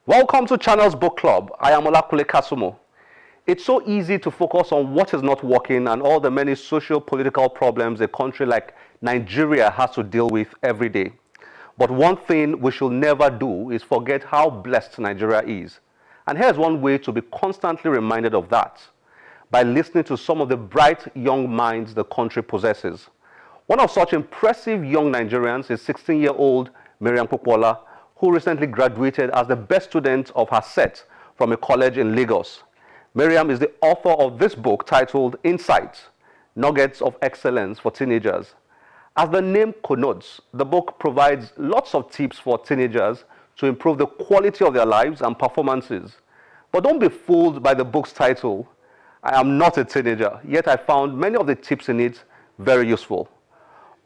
Welcome to Channel's Book Club. I am Olakule Kasumo. It's so easy to focus on what is not working and all the many socio-political problems a country like Nigeria has to deal with every day. But one thing we should never do is forget how blessed Nigeria is. And here's one way to be constantly reminded of that: by listening to some of the bright young minds the country possesses. One of such impressive young Nigerians is 16-year-old Maryam Popoola, who recently graduated as the best student of her set from a college in Lagos. Maryam is the author of this book titled Insights: Nuggets of Excellence for Teenagers. As the name connotes, the book provides lots of tips for teenagers to improve the quality of their lives and performances. But don't be fooled by the book's title. I am not a teenager, yet I found many of the tips in it very useful.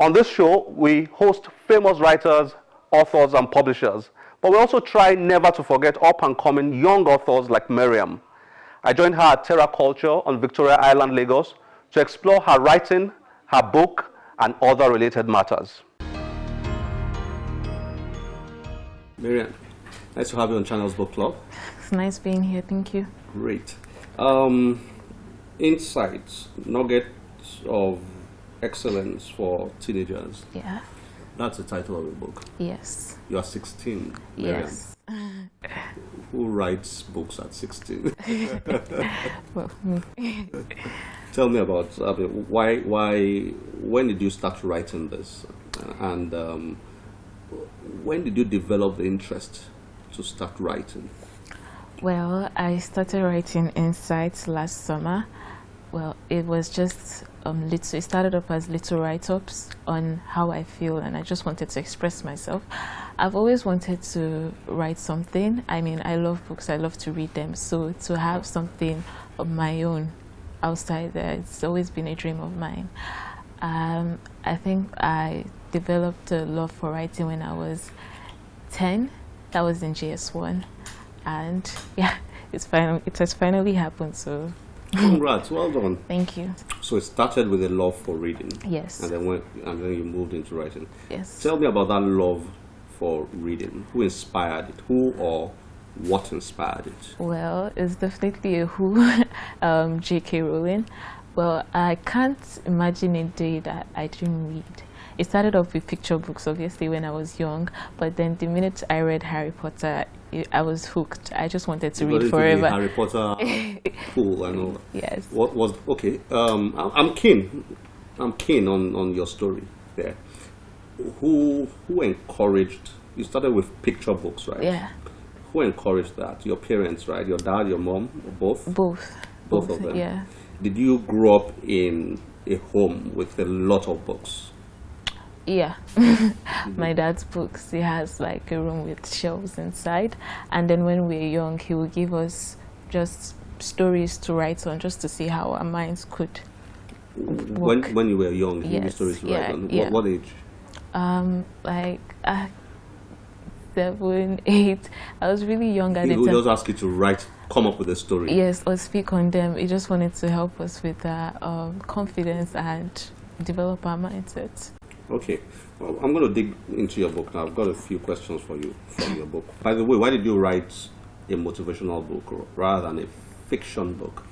On this show, we host famous writers, authors, and publishers, but we also try never to forget up-and-coming young authors like Maryam. I joined her at Terra Culture on Victoria Island, Lagos, to explore her writing, her book, and other related matters. Maryam, nice to have you on Channel's Book Club. It's nice being here, thank you. Great. Insights, nuggets of excellence for teenagers. Yeah. That's the title of the book. Yes. You are 16, Maryam. Yes. Who writes books at 16? Well, me. Tell me about why, when did you start writing this? And when did you develop the interest to start writing? Well, I started writing Insights last summer. Well, it was just it started up as little write-ups on how I feel, and I just wanted to express myself. I've always wanted to write something. I mean, I love books, I love to read them, so to have something of my own outside there, it's always been a dream of mine. I think I developed a love for writing when I was 10. That was in JS1, and yeah, it has finally happened, so Congrats, well done. thank you. So it started with a love for reading. Yes. And then you moved into writing. Yes. Tell me about that love for reading. Who inspired it? Who or what inspired it? Well, it's definitely a who, J.K. Rowling. Well, I can't imagine a day that I didn't read. It started off with picture books, obviously, when I was young, but then the minute I read Harry Potter, I was hooked. I just wanted to read forever. Harry Potter, cool, I know. Yes. What was okay? I'm keen on your story there. Who encouraged? You started with picture books, right? Yeah. Who encouraged that? Your parents, right? Your dad, your mom, or both? Both of them. Yeah. Did you grow up in a home with a lot of books? Yeah. My dad's books, he has like a room with shelves inside, and then when we were young he would give us just stories to write on, just to see how our minds could work. When you were young, he gave you stories to write on. What age? Like 7, 8. I was really young at the time. He would just ask you to come up with a story. Yes, or speak on them. He just wanted to help us with confidence and develop our mindset. Okay, well, I'm going to dig into your book now. I've got a few questions for you from your book. By the way, why did you write a motivational book rather than a fiction book,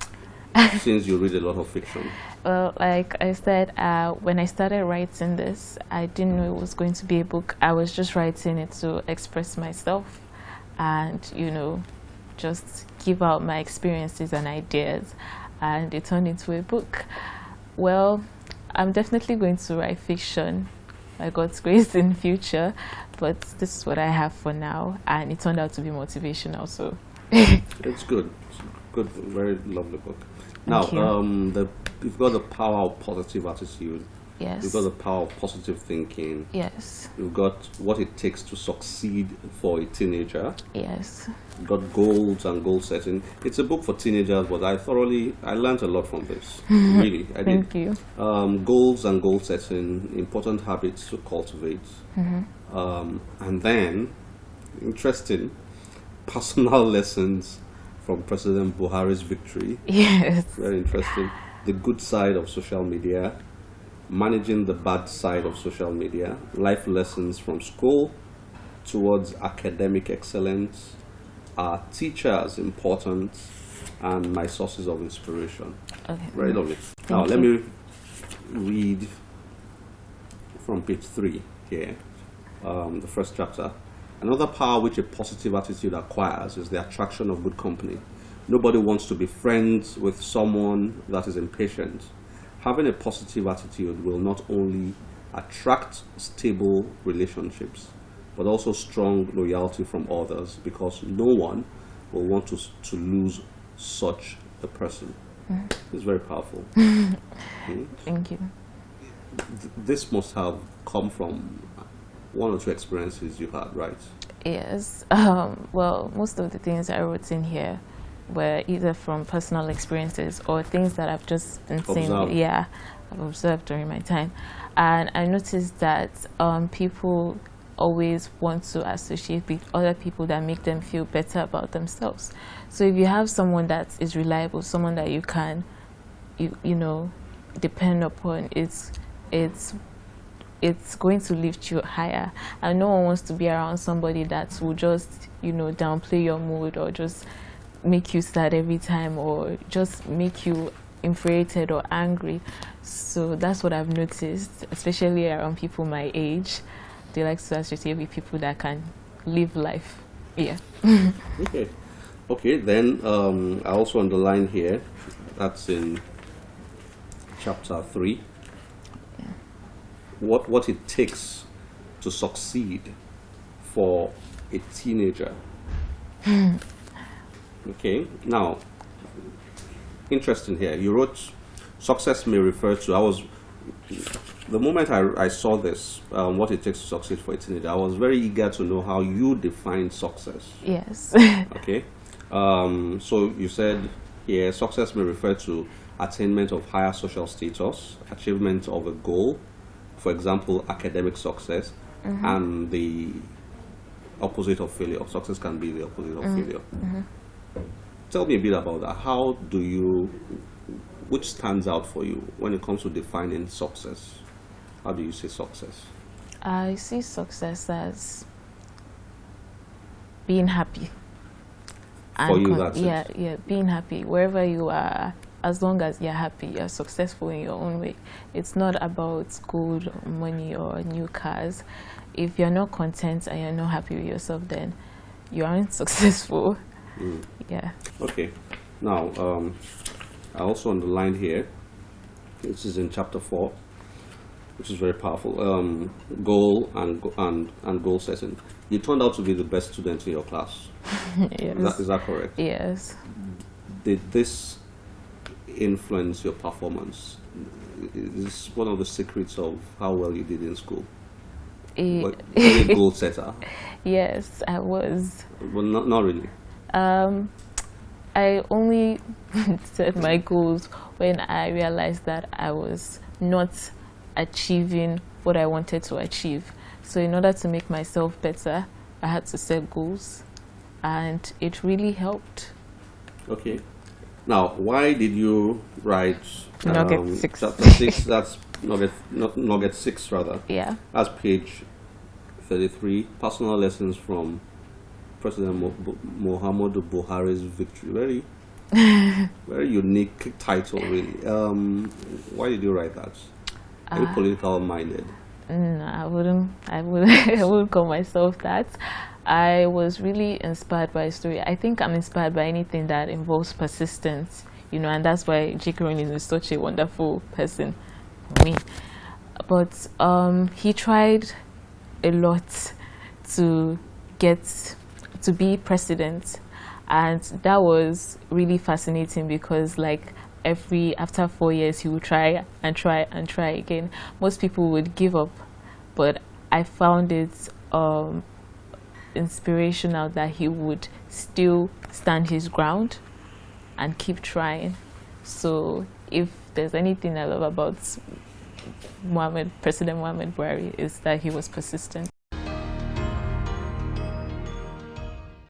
since you read a lot of fiction? Well, like I said, when I started writing this, I didn't know it was going to be a book. I was just writing it to express myself and, just give out my experiences and ideas, and it turned into a book. Well, I'm definitely going to write fiction, by God's grace, in future, but this is what I have for now, and it turned out to be motivational, so. It's good. It's good, very lovely book. Now, you've got the power of positive attitude. Yes. You've got the power of positive thinking. Yes. You've got what it takes to succeed for a teenager. Yes. You've got goals and goal setting. It's a book for teenagers, but I learned a lot from this. Really, I did. Thank you. Goals and goal setting, important habits to cultivate. And then, interesting, personal lessons from President Buhari's victory. Yes. Very interesting. The good side of social media, managing the bad side of social media, life lessons from school towards academic excellence, are teachers important and my sources of inspiration. Okay. Very lovely. Thank Now, let you. me read from page 3 here, the first chapter. Another power which a positive attitude acquires is the attraction of good company. Nobody wants to be friends with someone that is impatient. Having a positive attitude will not only attract stable relationships, but also strong loyalty from others, because no one will want to lose such a person. It's very powerful. Thank you. This must have come from one or two experiences you had, right? Yes. Well, most of the things I wrote in here were either from personal experiences or things that I've just been seeing. Observed. Yeah, I've observed during my time, and I noticed that people always want to associate with other people that make them feel better about themselves. So if you have someone that is reliable, someone that you can, you know, depend upon, it's going to lift you higher. And no one wants to be around somebody that will just, you know, downplay your mood or just make you sad every time or just make you infuriated or angry. So that's what I've noticed, especially around people my age. They like to associate with people that can live life. Yeah. Okay, then I also underline here, that's in chapter 3, what it takes to succeed for a teenager. Okay, now, interesting here, you wrote, success may refer to, the moment I saw this, what it takes to succeed for a teenager, I was very eager to know how you define success. Yes. Okay, so you said here, success may refer to attainment of higher social status, achievement of a goal, for example, academic success, and the opposite of failure. Success can be the opposite of failure. Tell me a bit about that. Which stands out for you when it comes to defining success? How do you see success? I see success as being happy. For you, that's it? Yeah, being happy wherever you are. As long as you're happy, you're successful in your own way. It's not about gold, money, or new cars. If you're not content and you're not happy with yourself, then you aren't successful. Yeah. Okay. Now, I also underlined here, this is in chapter 4, which is very powerful, goal and goal setting. You turned out to be the best student in your class. Yes. Is that correct? Yes. Did this influence your performance? Is this one of the secrets of how well you did in school? Were you a goal setter? Yes, I was. Well, not really. I only set my goals when I realized that I was not achieving what I wanted to achieve. So in order to make myself better, I had to set goals, and it really helped. Okay. Now, why did you write Nugget 6? Chapter 6, that's Nugget 6 rather. Yeah. That's page 33, personal lessons from President Muhammadu Buhari's victory. Very unique title, really. Why did you write that? Are you political minded? No, I wouldn't. I wouldn't call myself that. I was really inspired by a story. I think I'm inspired by anything that involves persistence, you know, and that's why J.K. Rowling is such a wonderful person for me. But he tried a lot to be president, and that was really fascinating because, like, after 4 years he would try and try and try again. Most people would give up, but I found it inspirational that he would still stand his ground and keep trying. So if there's anything I love about President Muhammad Buhari, is that he was persistent.